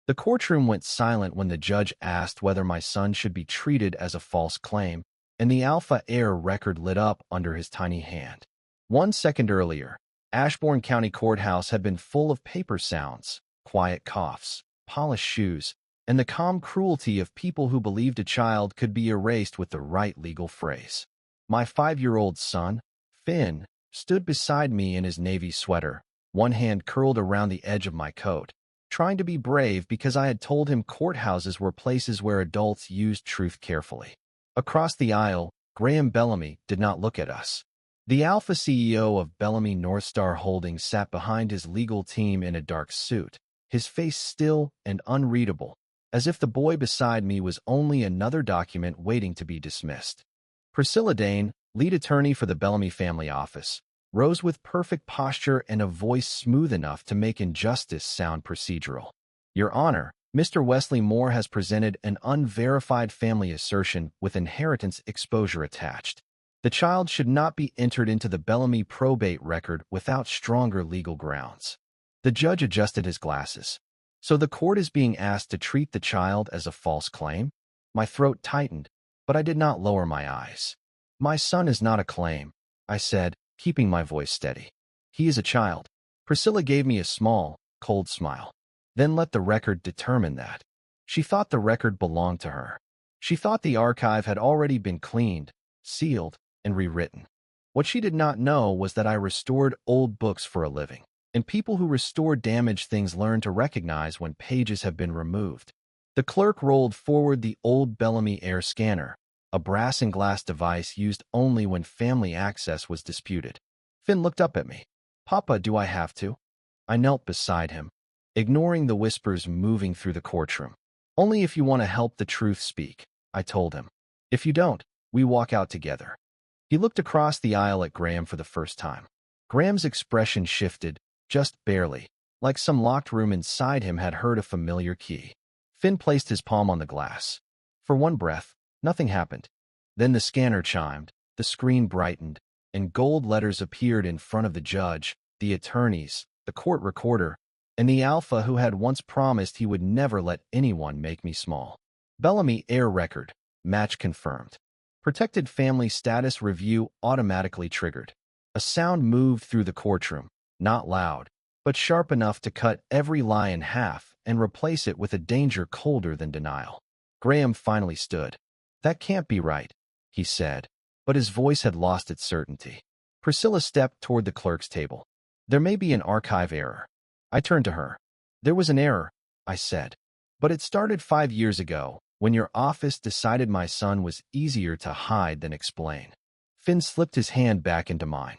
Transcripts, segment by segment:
The courtroom went silent when the judge asked whether my son should be treated as a false claim, and the Alpha Heir Record lit up under his tiny hand. 1 second earlier, Ashbourne County Courthouse had been full of paper sounds, quiet coughs, polished shoes, and the calm cruelty of people who believed a child could be erased with the right legal phrase. My 5-year-old son, Finn, stood beside me in his navy sweater, one hand curled around the edge of my coat, trying to be brave because I had told him courthouses were places where adults used truth carefully. Across the aisle, Graham Bellamy did not look at us. The Alpha CEO of Bellamy Northstar Holdings sat behind his legal team in a dark suit, his face still and unreadable, as if the boy beside me was only another document waiting to be dismissed. Priscilla Dane, lead attorney for the Bellamy family office, rose with perfect posture and a voice smooth enough to make injustice sound procedural. Your Honor, Mr. Wesley Moore has presented an unverified family assertion with inheritance exposure attached. The child should not be entered into the Bellamy probate record without stronger legal grounds. The judge adjusted his glasses. So the court is being asked to treat the child as a false claim? My throat tightened, but I did not lower my eyes. My son is not a claim, I said, keeping my voice steady. He is a child. Priscilla gave me a small, cold smile. Then let the record determine that. She thought the record belonged to her. She thought the archive had already been cleaned, sealed, and rewritten. What she did not know was that I restored old books for a living, and people who restore damaged things learn to recognize when pages have been removed. The clerk rolled forward the old Bellamy Air scanner, a brass and glass device used only when family access was disputed. Finn looked up at me. Papa, do I have to? I knelt beside him, ignoring the whispers moving through the courtroom. Only if you want to help the truth speak, I told him. If you don't, we walk out together. He looked across the aisle at Graham for the first time. Graham's expression shifted, just barely, like some locked room inside him had heard a familiar key. Finn placed his palm on the glass. For one breath, nothing happened. Then the scanner chimed, the screen brightened, and gold letters appeared in front of the judge, the attorneys, the court recorder, and the Alpha who had once promised he would never let anyone make me small. Bellamy Heir Record, match confirmed. Protected family status review automatically triggered. A sound moved through the courtroom, not loud, but sharp enough to cut every lie in half and replace it with a danger colder than denial. Graham finally stood. That can't be right, he said, but his voice had lost its certainty. Priscilla stepped toward the clerk's table. There may be an archive error. I turned to her. There was an error, I said. But it started 5 years ago, when your office decided my son was easier to hide than explain. Finn slipped his hand back into mine.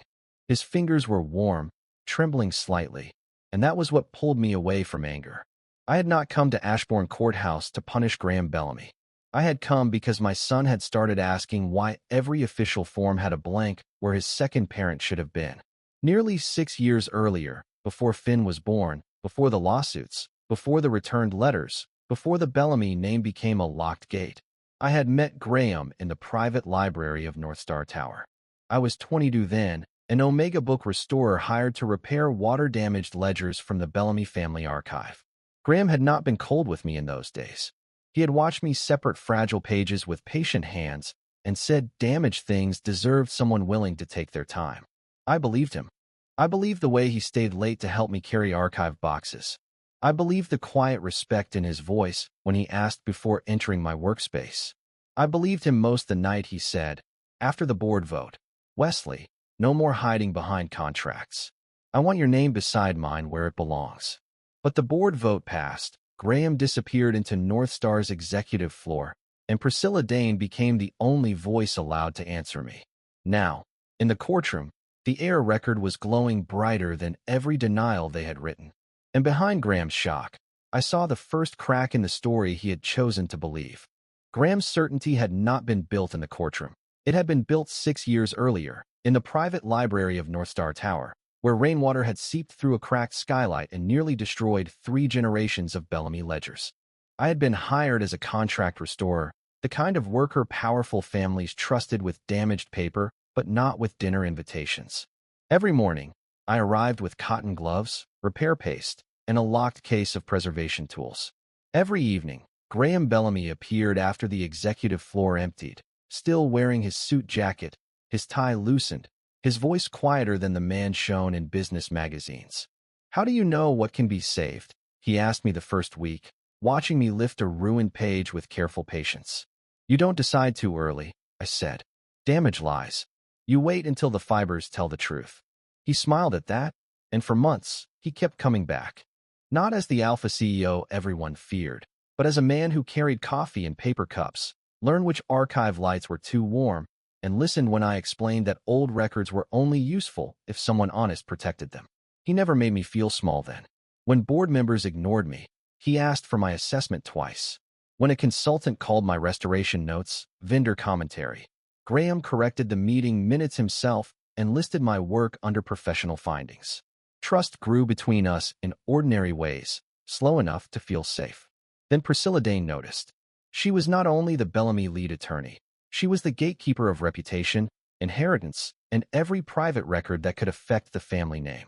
His fingers were warm, trembling slightly, and that was what pulled me away from anger. I had not come to Ashbourne Courthouse to punish Graham Bellamy. I had come because my son had started asking why every official form had a blank where his second parent should have been. Nearly 6 years earlier, before Finn was born, before the lawsuits, before the returned letters, before the Bellamy name became a locked gate, I had met Graham in the private library of Northstar Tower. I was 22 then, an Omega book restorer hired to repair water-damaged ledgers from the Bellamy family archive. Graham had not been cold with me in those days. He had watched me separate fragile pages with patient hands and said damaged things deserved someone willing to take their time. I believed him. I believed the way he stayed late to help me carry archive boxes. I believed the quiet respect in his voice when he asked before entering my workspace. I believed him most the night he said, after the board vote, Wesley, no more hiding behind contracts. I want your name beside mine where it belongs. But the board vote passed, Graham disappeared into Northstar's executive floor, and Priscilla Dane became the only voice allowed to answer me. Now, in the courtroom, the Heir Record was glowing brighter than every denial they had written. And behind Graham's shock, I saw the first crack in the story he had chosen to believe. Graham's certainty had not been built in the courtroom. It had been built 6 years earlier, in the private library of Northstar Tower, where rainwater had seeped through a cracked skylight and nearly destroyed 3 generations of Bellamy ledgers. I had been hired as a contract restorer, the kind of worker powerful families trusted with damaged paper, but not with dinner invitations. Every morning, I arrived with cotton gloves, repair paste, and a locked case of preservation tools. Every evening, Graham Bellamy appeared after the executive floor emptied, still wearing his suit jacket, his tie loosened, his voice quieter than the man shown in business magazines. "How do you know what can be saved?" he asked me the first week, watching me lift a ruined page with careful patience. "You don't decide too early," I said. "Damage lies. You wait until the fibers tell the truth." He smiled at that, and for months, he kept coming back. Not as the Alpha CEO everyone feared, but as a man who carried coffee in paper cups, learned which archive lights were too warm, and listened when I explained that old records were only useful if someone honest protected them. He never made me feel small then. When board members ignored me, he asked for my assessment twice. When a consultant called my restoration notes vendor commentary, Graham corrected the meeting minutes himself and listed my work under professional findings. Trust grew between us in ordinary ways, slow enough to feel safe. Then Priscilla Dane noticed. She was not only the Bellamy lead attorney, she was the gatekeeper of reputation, inheritance, and every private record that could affect the family name.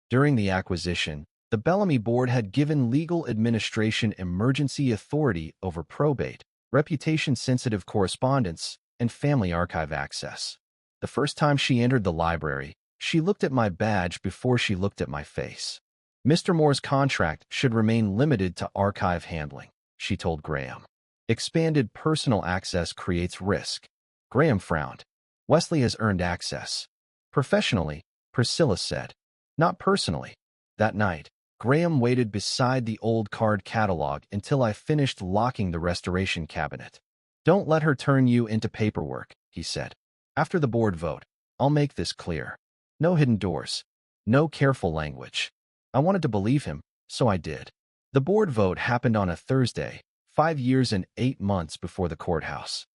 During the acquisition, the Bellamy board had given legal administration emergency authority over probate, reputation-sensitive correspondence, and family archive access. The first time she entered the library, she looked at my badge before she looked at my face. "Mr. Moore's contract should remain limited to archive handling," she told Graham. "Expanded personal access creates risk." Graham frowned. "Wesley has earned access." "Professionally," Priscilla said. "Not personally." That night, Graham waited beside the old card catalog until I finished locking the restoration cabinet. "Don't let her turn you into paperwork," he said. "After the board vote, I'll make this clear. No hidden doors. No careful language." I wanted to believe him, so I did. The board vote happened on a Thursday, 5 years and 8 months before the courthouse.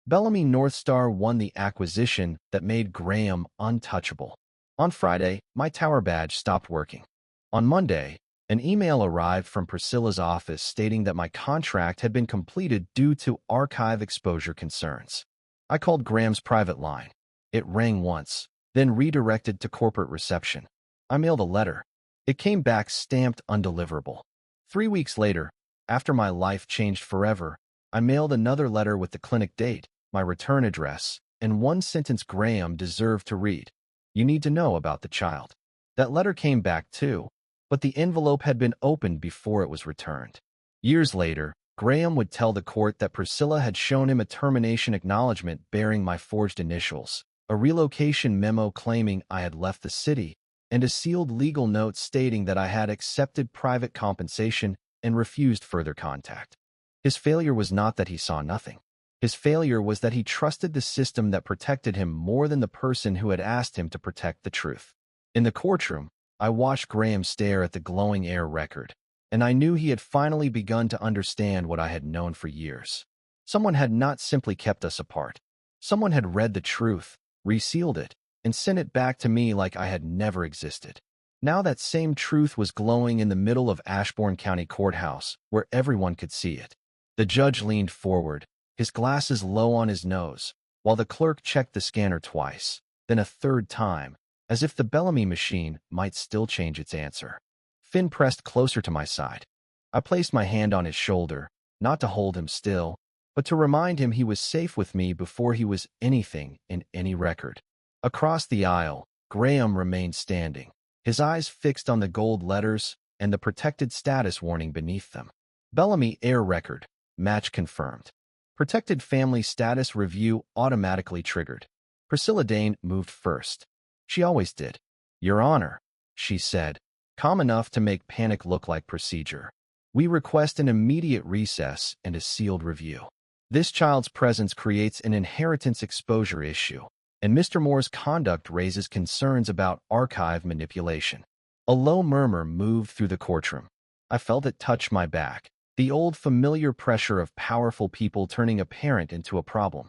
Bellamy North Star won the acquisition that made Graham untouchable. On Friday, my tower badge stopped working. On Monday, an email arrived from Priscilla's office stating that my contract had been completed due to archive exposure concerns. I called Graham's private line. It rang once, then redirected to corporate reception. I mailed a letter. It came back stamped undeliverable. 3 weeks later, after my life changed forever, I mailed another letter with the clinic date, my return address, and one sentence Graham deserved to read. "You need to know about the child." That letter came back too, but the envelope had been opened before it was returned. Years later, Graham would tell the court that Priscilla had shown him a termination acknowledgement bearing my forged initials, a relocation memo claiming I had left the city, and a sealed legal note stating that I had accepted private compensation and refused further contact. His failure was not that he saw nothing. His failure was that he trusted the system that protected him more than the person who had asked him to protect the truth. In the courtroom, I watched Graham stare at the glowing Heir record, and I knew he had finally begun to understand what I had known for years. Someone had not simply kept us apart. Someone had read the truth, resealed it, and sent it back to me like I had never existed. Now that same truth was glowing in the middle of Ashbourne County Courthouse, where everyone could see it. The judge leaned forward, his glasses low on his nose, while the clerk checked the scanner twice, then a third time, as if the Bellamy machine might still change its answer. Finn pressed closer to my side. I placed my hand on his shoulder, not to hold him still, but to remind him he was safe with me before he was anything in any record. Across the aisle, Graham remained standing, his eyes fixed on the gold letters and the protected status warning beneath them. Bellamy Heir Record, match confirmed. Protected family status review automatically triggered. Priscilla Dane moved first. She always did. "Your Honor," she said, calm enough to make panic look like procedure. "We request an immediate recess and a sealed review. This child's presence creates an inheritance exposure issue, and Mr. Moore's conduct raises concerns about archive manipulation." A low murmur moved through the courtroom. I felt it touch my back, the old familiar pressure of powerful people turning a parent into a problem.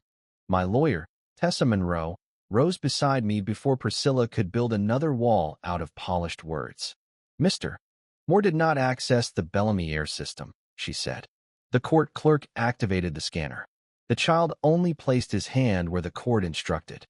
My lawyer, Tessa Monroe, rose beside me before Priscilla could build another wall out of polished words. "Mr. Moore did not access the Bellamy Heir system," she said. The court clerk activated the scanner. The child only placed his hand where the court instructed.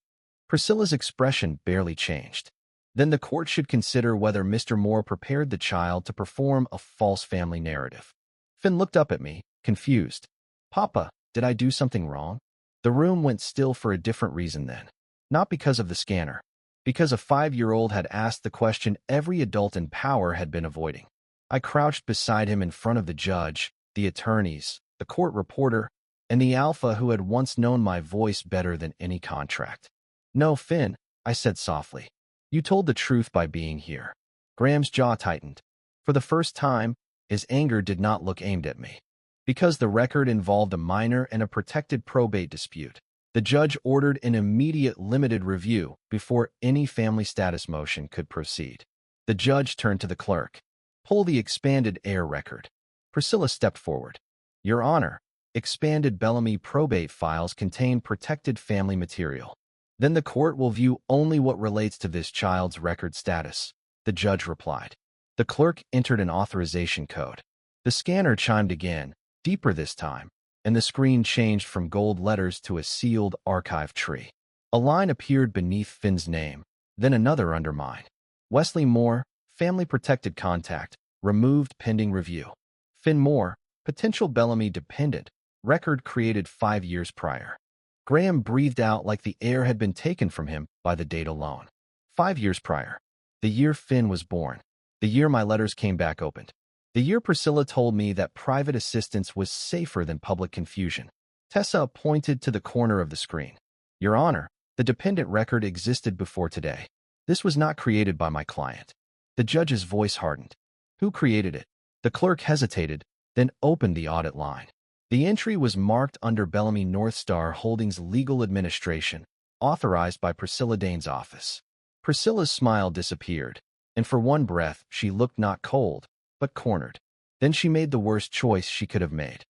Priscilla's expression barely changed. "Then the court should consider whether Mr. Moore prepared the child to perform a false family narrative." Finn looked up at me, confused. Papa, did I do something wrong? The room went still for a different reason then. Not because of the scanner. Because a 5-year-old had asked the question every adult in power had been avoiding. I crouched beside him in front of the judge, the attorneys, the court reporter, and the Alpha who had once known my voice better than any contract. No, Finn, I said softly. You told the truth by being here. Graham's jaw tightened. For the first time, his anger did not look aimed at me. Because the record involved a minor and a protected probate dispute, the judge ordered an immediate limited review before any family status motion could proceed. The judge turned to the clerk. Pull the expanded heir record. Priscilla stepped forward. Your Honor, expanded Bellamy probate files contain protected family material. Then the court will view only what relates to this child's record status, the judge replied. The clerk entered an authorization code. The scanner chimed again, deeper this time, and the screen changed from gold letters to a sealed archive tree. A line appeared beneath Finn's name, then another under mine. Wesley Moore, family protected contact, removed pending review. Finn Moore, potential Bellamy dependent, record created 5 years prior. Graham breathed out like the air had been taken from him by the date alone. 5 years prior. The year Finn was born. The year my letters came back opened. The year Priscilla told me that private assistance was safer than public confusion. Tessa pointed to the corner of the screen. Your Honor, the dependent record existed before today. This was not created by my client. The judge's voice hardened. Who created it? The clerk hesitated, then opened the audit line. The entry was marked under Bellamy North Star Holdings Legal Administration, authorized by Priscilla Dane's office. Priscilla's smile disappeared, and for one breath she looked not cold, but cornered. Then she made the worst choice she could have made.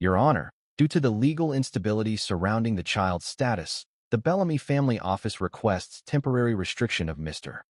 Your Honor, due to the legal instability surrounding the child's status, the Bellamy family office requests temporary restriction of Mr.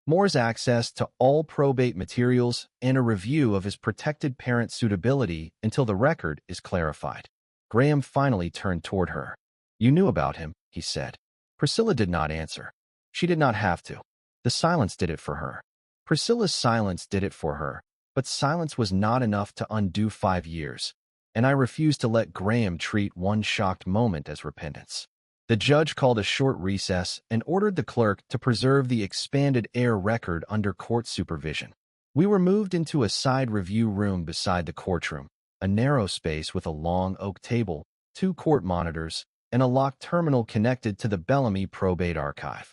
Moore's access to all probate materials and a review of his protected parent suitability until the record is clarified. Graham finally turned toward her. You knew about him, he said. Priscilla did not answer. She did not have to. The silence did it for her. Priscilla's silence did it for her, but silence was not enough to undo 5 years, and I refused to let Graham treat one shocked moment as repentance. The judge called a short recess and ordered the clerk to preserve the expanded heir record under court supervision. We were moved into a side review room beside the courtroom, a narrow space with a long oak table, 2 court monitors, and a locked terminal connected to the Bellamy probate archive.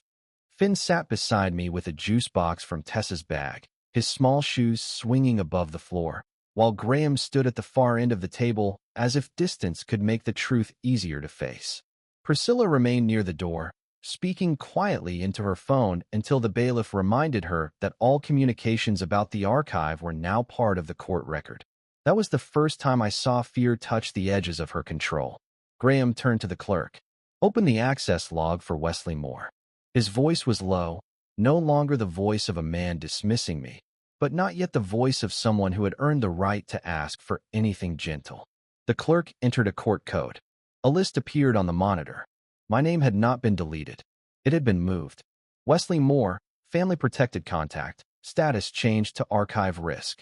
Finn sat beside me with a juice box from Tessa's bag, his small shoes swinging above the floor, while Graham stood at the far end of the table as if distance could make the truth easier to face. Priscilla remained near the door, speaking quietly into her phone until the bailiff reminded her that all communications about the archive were now part of the court record. That was the first time I saw fear touch the edges of her control. Graham turned to the clerk. Open the access log for Wesley Moore. His voice was low, no longer the voice of a man dismissing me, but not yet the voice of someone who had earned the right to ask for anything gentle. The clerk entered a court code. A list appeared on the monitor. My name had not been deleted. It had been moved. Wesley Moore, family protected contact, status changed to archive risk.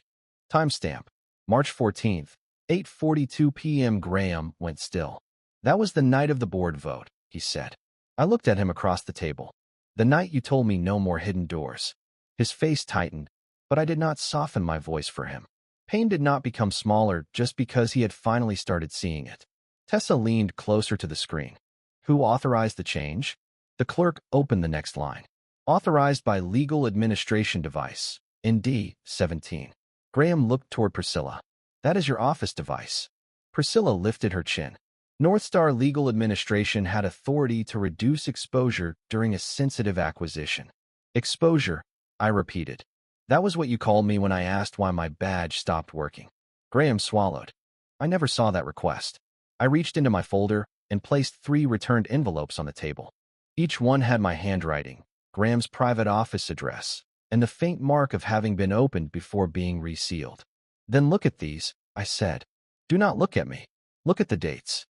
Timestamp, March 14th, 8:42 p.m. Graham went still. That was the night of the board vote, he said. I looked at him across the table. The night you told me no more hidden doors. His face tightened, but I did not soften my voice for him. Pain did not become smaller just because he had finally started seeing it. Tessa leaned closer to the screen. Who authorized the change? The clerk opened the next line. Authorized by Legal Administration Device, ND 17. Graham looked toward Priscilla. That is your office device. Priscilla lifted her chin. Northstar Legal Administration had authority to reduce exposure during a sensitive acquisition. Exposure, I repeated. That was what you called me when I asked why my badge stopped working. Graham swallowed. I never saw that request. I reached into my folder and placed 3 returned envelopes on the table. Each one had my handwriting, Graham's private office address, and the faint mark of having been opened before being resealed. Then look at these, I said. Do not look at me. Look at the dates.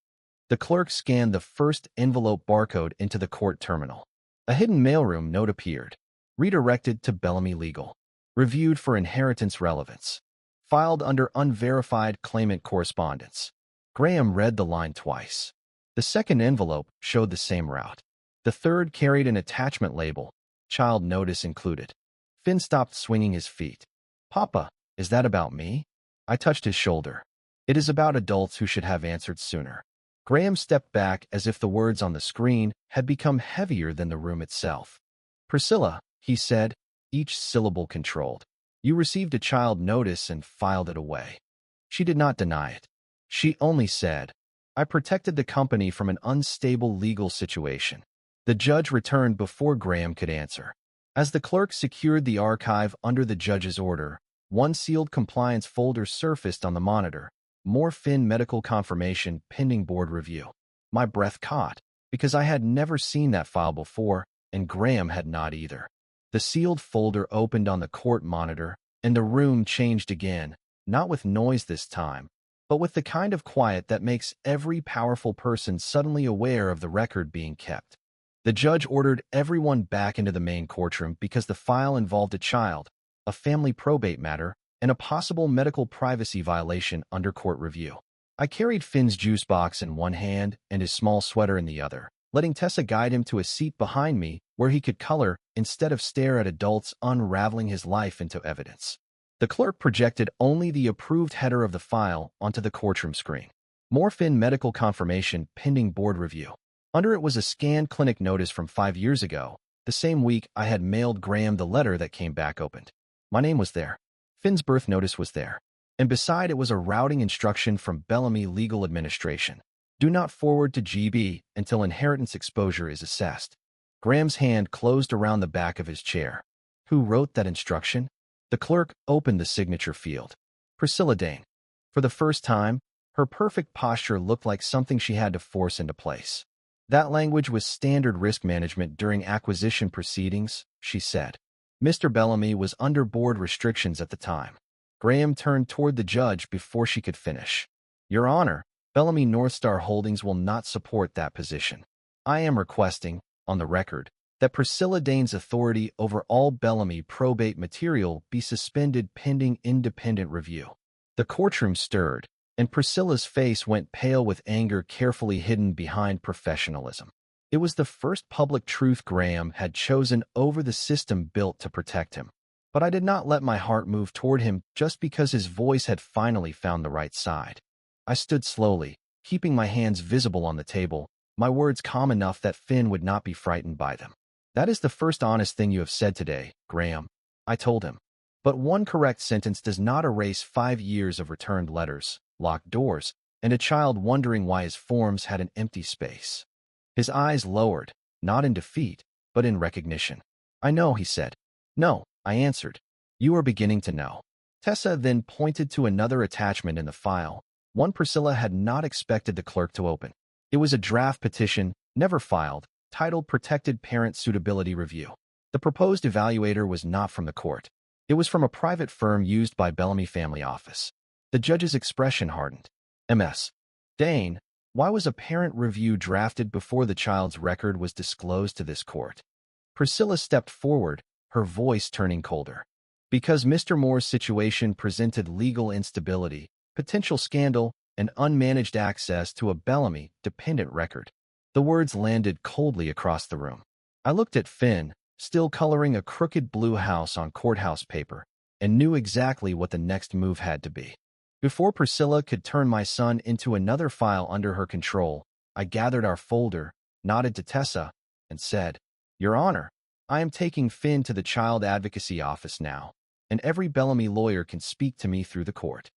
The clerk scanned the first envelope barcode into the court terminal. A hidden mailroom note appeared. Redirected to Bellamy Legal. Reviewed for inheritance relevance. filed under unverified claimant correspondence. Graham read the line twice. The second envelope showed the same route. The third carried an attachment label, child notice included. Finn stopped swinging his feet. "Papa, is that about me?" I touched his shoulder. "It is about adults who should have answered sooner." Graham stepped back as if the words on the screen had become heavier than the room itself. "Priscilla," he said, each syllable controlled. "You received a child notice and filed it away." She did not deny it. She only said, "I protected the company from an unstable legal situation." The judge returned before Graham could answer. As the clerk secured the archive under the judge's order, one sealed compliance folder surfaced on the monitor. More Finn medical confirmation pending board review. My breath caught, because I had never seen that file before, and Graham had not either. The sealed folder opened on the court monitor, and the room changed again, not with noise this time, but with the kind of quiet that makes every powerful person suddenly aware of the record being kept. The judge ordered everyone back into the main courtroom because the file involved a child, a family probate matter, and a possible medical privacy violation under court review. I carried Finn's juice box in one hand and his small sweater in the other, letting Tessa guide him to a seat behind me where he could color instead of stare at adults unraveling his life into evidence. The clerk projected only the approved header of the file onto the courtroom screen. More Finn medical confirmation pending board review. Under it was a scanned clinic notice from 5 years ago, the same week I had mailed Graham the letter that came back opened. My name was there. Finn's birth notice was there. And beside it was a routing instruction from Bellamy Legal Administration. Do not forward to GB until inheritance exposure is assessed. Graham's hand closed around the back of his chair. Who wrote that instruction? The clerk opened the signature field. Priscilla Dane. For the first time, her perfect posture looked like something she had to force into place. That language was standard risk management during acquisition proceedings, she said. Mr. Bellamy was under board restrictions at the time. Graham turned toward the judge before she could finish. Your Honor, Bellamy Northstar Holdings will not support that position. I am requesting, on the record, that Priscilla Dane's authority over all Bellamy probate material be suspended pending independent review. The courtroom stirred, and Priscilla's face went pale with anger carefully hidden behind professionalism. It was the first public truth Graham had chosen over the system built to protect him. But I did not let my heart move toward him just because his voice had finally found the right side. I stood slowly, keeping my hands visible on the table, my words calm enough that Finn would not be frightened by them. That is the first honest thing you have said today, Graham, I told him. But one correct sentence does not erase 5 years of returned letters, locked doors, and a child wondering why his forms had an empty space. His eyes lowered, not in defeat, but in recognition. I know, he said. No, I answered. You are beginning to know. Tessa then pointed to another attachment in the file, one Priscilla had not expected the clerk to open. It was a draft petition, never filed, titled Protected Parent Suitability Review. The proposed evaluator was not from the court. It was from a private firm used by Bellamy Family Office. The judge's expression hardened. Ms. Dane, why was a parent review drafted before the child's record was disclosed to this court? Priscilla stepped forward, her voice turning colder. Because Mr. Moore's situation presented legal instability, potential scandal, and unmanaged access to a Bellamy-dependent record. The words landed coldly across the room. I looked at Finn, still coloring a crooked blue house on courthouse paper, and knew exactly what the next move had to be. Before Priscilla could turn my son into another file under her control, I gathered our folder, nodded to Tessa, and said, Your Honor, I am taking Finn to the Child Advocacy Office now, and every Bellamy lawyer can speak to me through the court.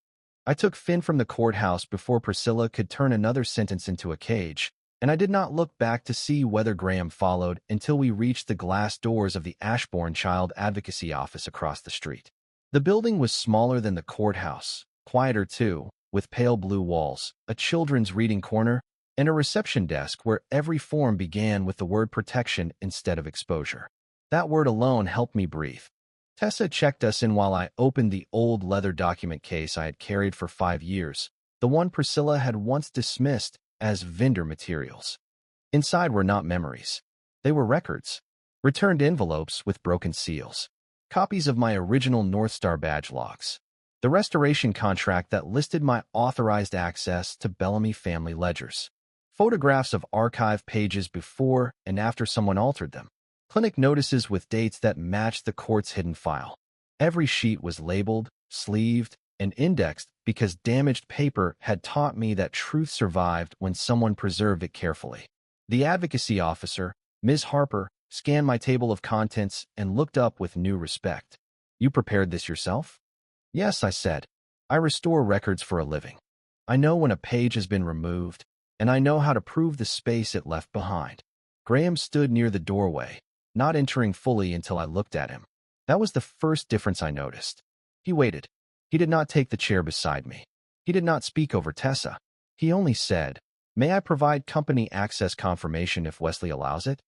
I took Finn from the courthouse before Priscilla could turn another sentence into a cage, and I did not look back to see whether Graham followed until we reached the glass doors of the Ashbourne Child Advocacy Office across the street. The building was smaller than the courthouse, quieter too, with pale blue walls, a children's reading corner, and a reception desk where every form began with the word protection instead of exposure. That word alone helped me breathe. Tessa checked us in while I opened the old leather document case I had carried for 5 years, the one Priscilla had once dismissed as vendor materials. Inside were not memories. They were records. Returned envelopes with broken seals. Copies of my original North Star badge logs. The restoration contract that listed my authorized access to Bellamy family ledgers. Photographs of archive pages before and after someone altered them. Clinic notices with dates that matched the court's hidden file. Every sheet was labeled, sleeved, and indexed because damaged paper had taught me that truth survived when someone preserved it carefully. The advocacy officer, Ms. Harper, scanned my table of contents and looked up with new respect. "You prepared this yourself?" "Yes," I said. "I restore records for a living. I know when a page has been removed, and I know how to prove the space it left behind." Graham stood near the doorway, not entering fully until I looked at him. That was the first difference I noticed. He waited. He did not take the chair beside me. He did not speak over Tessa. He only said, "May I provide company access confirmation if Wesley allows it?"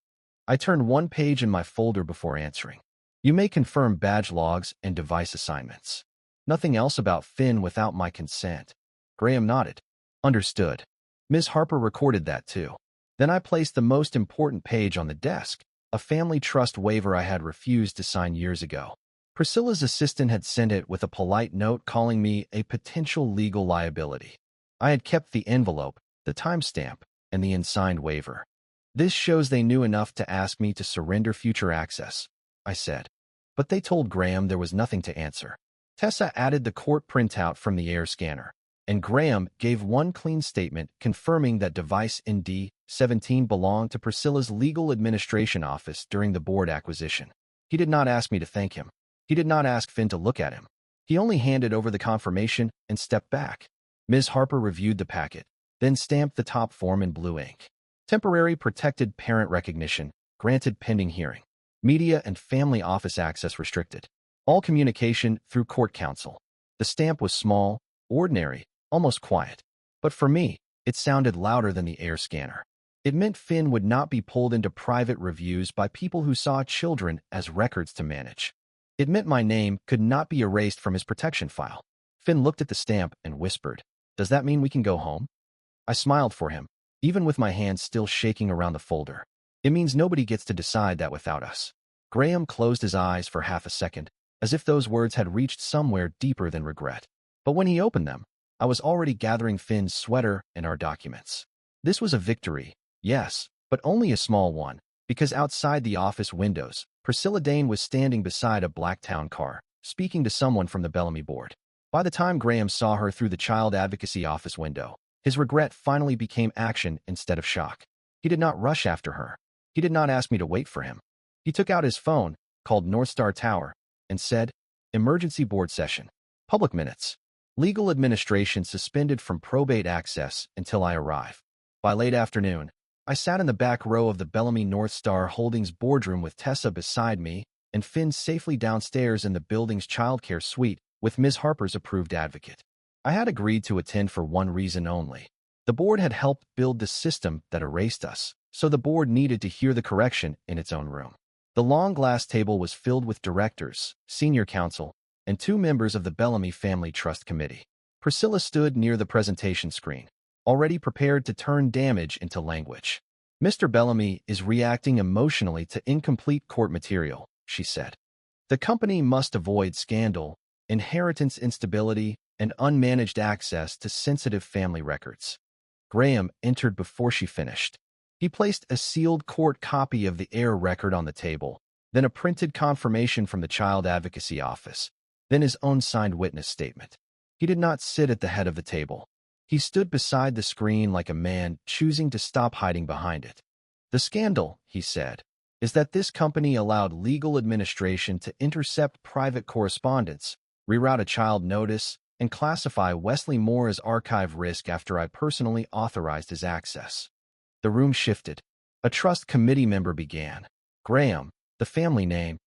I turned one page in my folder before answering. "You may confirm badge logs and device assignments. Nothing else about Finn without my consent." Graham nodded. "Understood. Ms. Harper recorded that too." Then I placed the most important page on the desk, a family trust waiver I had refused to sign years ago. Priscilla's assistant had sent it with a polite note calling me a potential legal liability. I had kept the envelope, the timestamp, and the unsigned waiver. "This shows they knew enough to ask me to surrender future access," I said. But they told Graham there was nothing to answer. Tessa added the court printout from the air scanner, and Graham gave one clean statement confirming that device ND-17 belonged to Priscilla's legal administration office during the board acquisition. He did not ask me to thank him. He did not ask Finn to look at him. He only handed over the confirmation and stepped back. Ms. Harper reviewed the packet, then stamped the top form in blue ink. "Temporary protected parent recognition, granted pending hearing. Media and family office access restricted. All communication through court counsel." The stamp was small, ordinary, almost quiet. But for me, it sounded louder than the air scanner. It meant Finn would not be pulled into private reviews by people who saw children as records to manage. It meant my name could not be erased from his protection file. Finn looked at the stamp and whispered, "Does that mean we can go home?" I smiled for him, even with my hands still shaking around the folder. "It means nobody gets to decide that without us." Graham closed his eyes for half a second, as if those words had reached somewhere deeper than regret. But when he opened them, I was already gathering Finn's sweater and our documents. This was a victory, yes, but only a small one, because outside the office windows, Priscilla Dane was standing beside a black town car, speaking to someone from the Bellamy board. By the time Graham saw her through the child advocacy office window, his regret finally became action instead of shock. He did not rush after her. He did not ask me to wait for him. He took out his phone, called North Star Tower, and said, "Emergency board session. Public minutes. Legal administration suspended from probate access until I arrive." By late afternoon, I sat in the back row of the Bellamy North Star Holdings boardroom with Tessa beside me and Finn safely downstairs in the building's childcare suite with Ms. Harper's approved advocate. I had agreed to attend for one reason only. The board had helped build the system that erased us, so the board needed to hear the correction in its own room. The long glass table was filled with directors, senior counsel, and 2 members of the Bellamy Family Trust Committee. Priscilla stood near the presentation screen, already prepared to turn damage into language. "Mr. Bellamy is reacting emotionally to incomplete court material," she said. "The company must avoid scandal, inheritance instability, and unmanaged access to sensitive family records." Graham entered before she finished. He placed a sealed court copy of the heir record on the table, then a printed confirmation from the child advocacy office, then his own signed witness statement. He did not sit at the head of the table. He stood beside the screen like a man choosing to stop hiding behind it. "The scandal," he said, "is that this company allowed legal administration to intercept private correspondence, reroute a child notice, and classify Wesley Moore as archive risk after I personally authorized his access." The room shifted. A trust committee member began. "Graham, the family name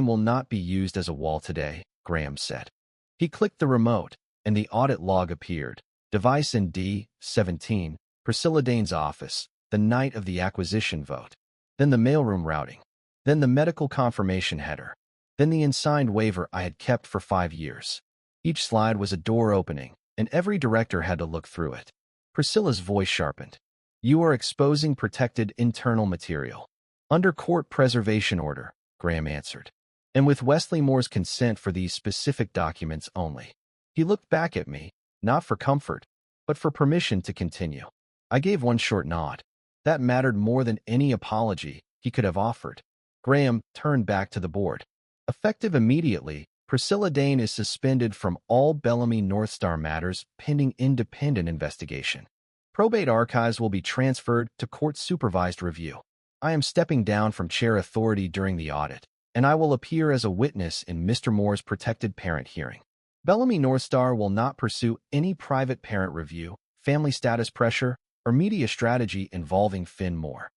will not be used as a wall today," Graham said. He clicked the remote, and the audit log appeared. "Device in D-17, Priscilla Dane's office, the night of the acquisition vote." Then the mailroom routing. Then the medical confirmation header. Then the unsigned waiver I had kept for 5 years. Each slide was a door opening, and every director had to look through it. Priscilla's voice sharpened. "You are exposing protected internal material." "Under court preservation order," Graham answered. and with Wesley Moore's consent for these specific documents only. He looked back at me, not for comfort, but for permission to continue. I gave one short nod. That mattered more than any apology he could have offered. Graham turned back to the board. Effective immediately, Priscilla Dane is suspended from all Bellamy North Star matters pending independent investigation. Probate archives will be transferred to court-supervised review. I am stepping down from chair authority during the audit, and I will appear as a witness in Mr. Moore's protected parent hearing. Bellamy North Star will not pursue any private parent review, family status pressure, or media strategy involving Finn Moore.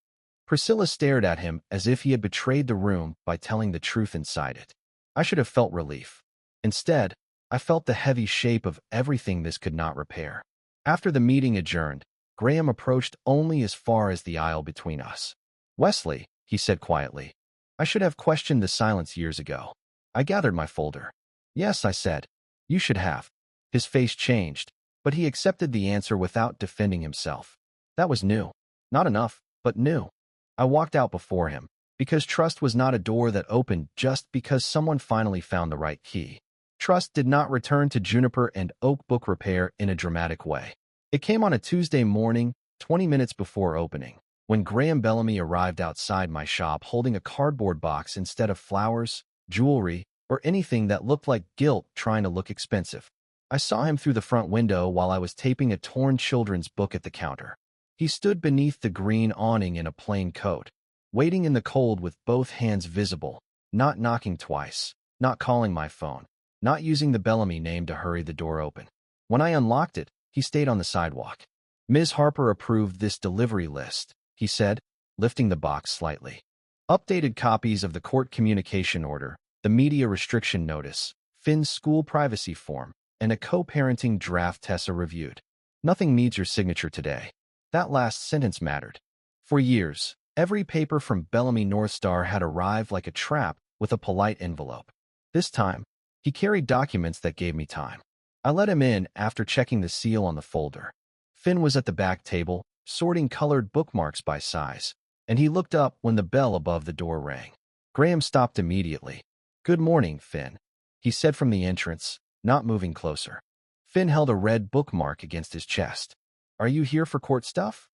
Priscilla stared at him as if he had betrayed the room by telling the truth inside it. I should have felt relief. Instead, I felt the heavy shape of everything this could not repair. After the meeting adjourned, Graham approached only as far as the aisle between us. "Wesley," he said quietly, "I should have questioned the silence years ago." I gathered my folder. "Yes," I said, "you should have." His face changed, but he accepted the answer without defending himself. That was new. Not enough, but new. I walked out before him, because trust was not a door that opened just because someone finally found the right key. Trust did not return to Juniper and Oak Book Repair in a dramatic way. It came on a Tuesday morning, 20 minutes before opening, when Graham Bellamy arrived outside my shop holding a cardboard box instead of flowers, jewelry, or anything that looked like guilt trying to look expensive. I saw him through the front window while I was taping a torn children's book at the counter. He stood beneath the green awning in a plain coat, waiting in the cold with both hands visible, not knocking twice, not calling my phone, not using the Bellamy name to hurry the door open. When I unlocked it, he stayed on the sidewalk. "Ms. Harper approved this delivery list," he said, lifting the box slightly. "Updated copies of the court communication order, the media restriction notice, Finn's school privacy form, and a co-parenting draft Tessa reviewed. Nothing needs your signature today." That last sentence mattered. For years, every paper from Bellamy North Star had arrived like a trap with a polite envelope. This time, he carried documents that gave me time. I let him in after checking the seal on the folder. Finn was at the back table, sorting colored bookmarks by size, and he looked up when the bell above the door rang. Graham stopped immediately. "Good morning, Finn," he said from the entrance, not moving closer. Finn held a red bookmark against his chest. "Are you here for court stuff?"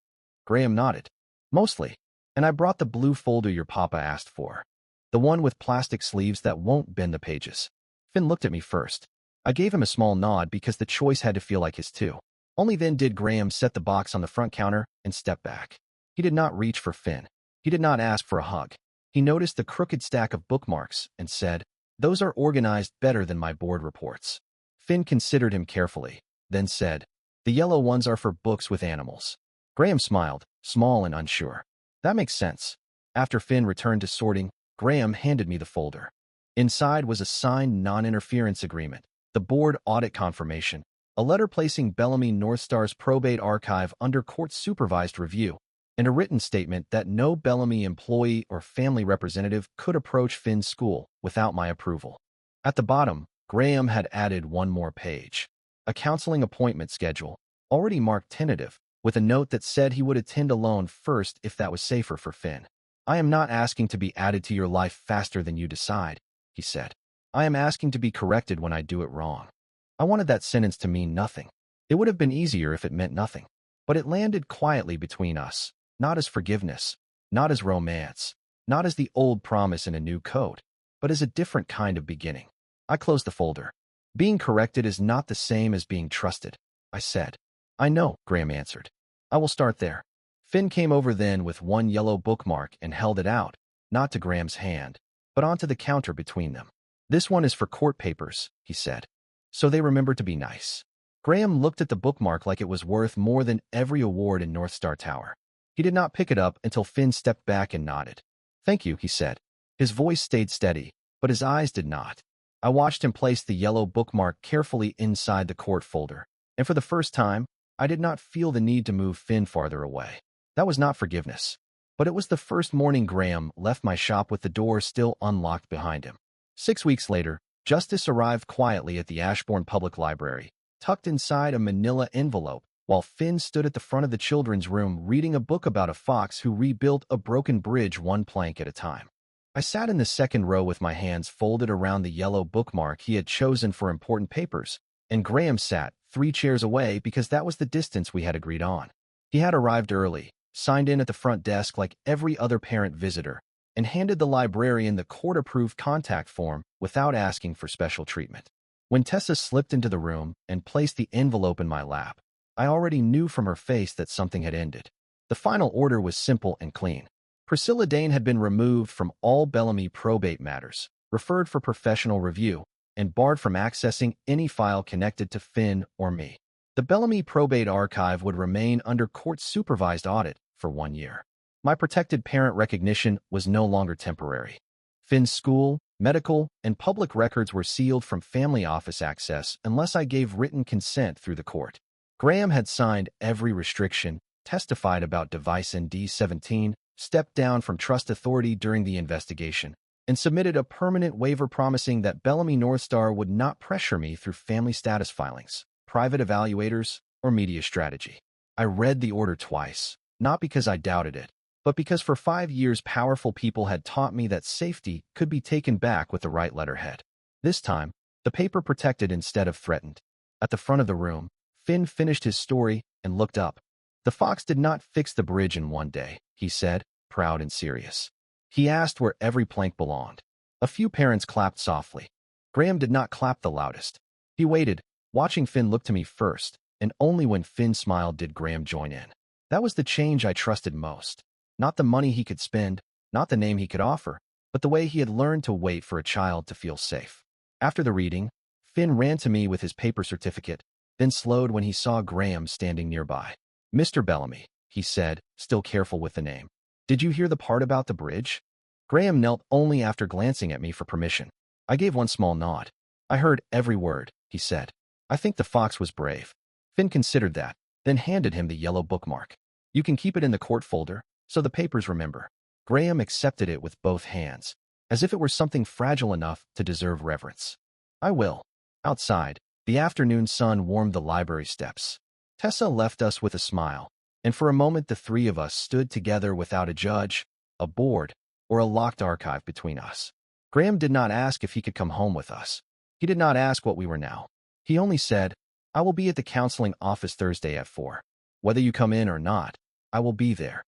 Graham nodded. "Mostly. And I brought the blue folder your papa asked for. The one with plastic sleeves that won't bend the pages." Finn looked at me first. I gave him a small nod because the choice had to feel like his too. Only then did Graham set the box on the front counter and step back. He did not reach for Finn. He did not ask for a hug. He noticed the crooked stack of bookmarks and said, "Those are organized better than my board reports." Finn considered him carefully, then said, "The yellow ones are for books with animals." Graham smiled, small and unsure. "That makes sense." After Finn returned to sorting, Graham handed me the folder. Inside was a signed non-interference agreement, the board audit confirmation, a letter placing Bellamy North Star's probate archive under court-supervised review, and a written statement that no Bellamy employee or family representative could approach Finn's school without my approval. At the bottom, Graham had added one more page, a counseling appointment schedule, already marked tentative, with a note that said he would attend alone first if that was safer for Finn. "I am not asking to be added to your life faster than you decide," he said. "I am asking to be corrected when I do it wrong." I wanted that sentence to mean nothing. It would have been easier if it meant nothing. But it landed quietly between us, not as forgiveness, not as romance, not as the old promise in a new code, but as a different kind of beginning. I closed the folder. "Being corrected is not the same as being trusted," I said. "I know," Graham answered. "I will start there." Finn came over then with one yellow bookmark and held it out, not to Graham's hand, but onto the counter between them. "This one is for court papers," he said. "So they remember to be nice." Graham looked at the bookmark like it was worth more than every award in North Star Tower. He did not pick it up until Finn stepped back and nodded. "Thank you," he said. His voice stayed steady, but his eyes did not. I watched him place the yellow bookmark carefully inside the court folder, and for the first time, I did not feel the need to move Finn farther away. That was not forgiveness, but it was the first morning Graham left my shop with the door still unlocked behind him. 6 weeks later, Justice arrived quietly at the Ashbourne Public Library, tucked inside a manila envelope, while Finn stood at the front of the children's room reading a book about a fox who rebuilt a broken bridge one plank at a time. I sat in the second row with my hands folded around the yellow bookmark he had chosen for important papers, and Graham sat 3 chairs away because that was the distance we had agreed on. He had arrived early, signed in at the front desk like every other parent visitor, and handed the librarian the court-approved contact form without asking for special treatment. When Tessa slipped into the room and placed the envelope in my lap, I already knew from her face that something had ended. The final order was simple and clean. Priscilla Dane had been removed from all Bellamy probate matters, referred for professional review, and barred from accessing any file connected to Finn or me. The Bellamy probate archive would remain under court-supervised audit for 1 year. My protected parent recognition was no longer temporary. Finn's school, medical, and public records were sealed from family office access unless I gave written consent through the court. Graham had signed every restriction, testified about device ND-17, stepped down from trust authority during the investigation, and submitted a permanent waiver promising that Bellamy Northstar would not pressure me through family status filings, private evaluators, or media strategy. I read the order twice, not because I doubted it, but because for 5 years powerful people had taught me that safety could be taken back with the right letterhead. This time, the paper protected instead of threatened. At the front of the room, Finn finished his story and looked up. "The fox did not fix the bridge in 1 day," he said, proud and serious. He asked where every plank belonged. A few parents clapped softly. Graham did not clap the loudest. He waited, watching Finn look to me first, and only when Finn smiled did Graham join in. That was the change I trusted most. Not the money he could spend, not the name he could offer, but the way he had learned to wait for a child to feel safe. After the reading, Finn ran to me with his paper certificate, then slowed when he saw Graham standing nearby. "Mr. Bellamy," he said, still careful with the name. "Did you hear the part about the bridge?" Graham knelt only after glancing at me for permission. I gave one small nod. "I heard every word," he said. "I think the fox was brave." Finn considered that, then handed him the yellow bookmark. "You can keep it in the court folder, so the papers remember." Graham accepted it with both hands, as if it were something fragile enough to deserve reverence. "I will." Outside, the afternoon sun warmed the library steps. Tessa left us with a smile, and for a moment the three of us stood together without a judge, a board, or a locked archive between us. Graham did not ask if he could come home with us. He did not ask what we were now. He only said, "I will be at the counseling office Thursday at 4. Whether you come in or not, I will be there."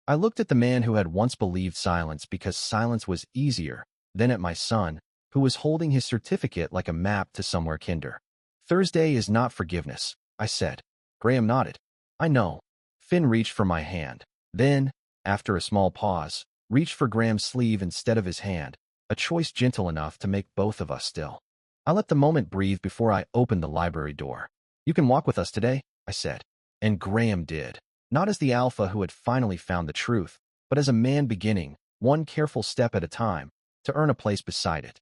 I looked at the man who had once believed silence because silence was easier, then at my son, who was holding his certificate like a map to somewhere kinder. "Thursday is not forgiveness," I said. Graham nodded. "I know." Finn reached for my hand. Then, after a small pause, reached for Graham's sleeve instead of his hand, a choice gentle enough to make both of us still. I let the moment breathe before I opened the library door. "You can walk with us today," I said. And Graham did. Not as the alpha who had finally found the truth, but as a man beginning, one careful step at a time, to earn a place beside it.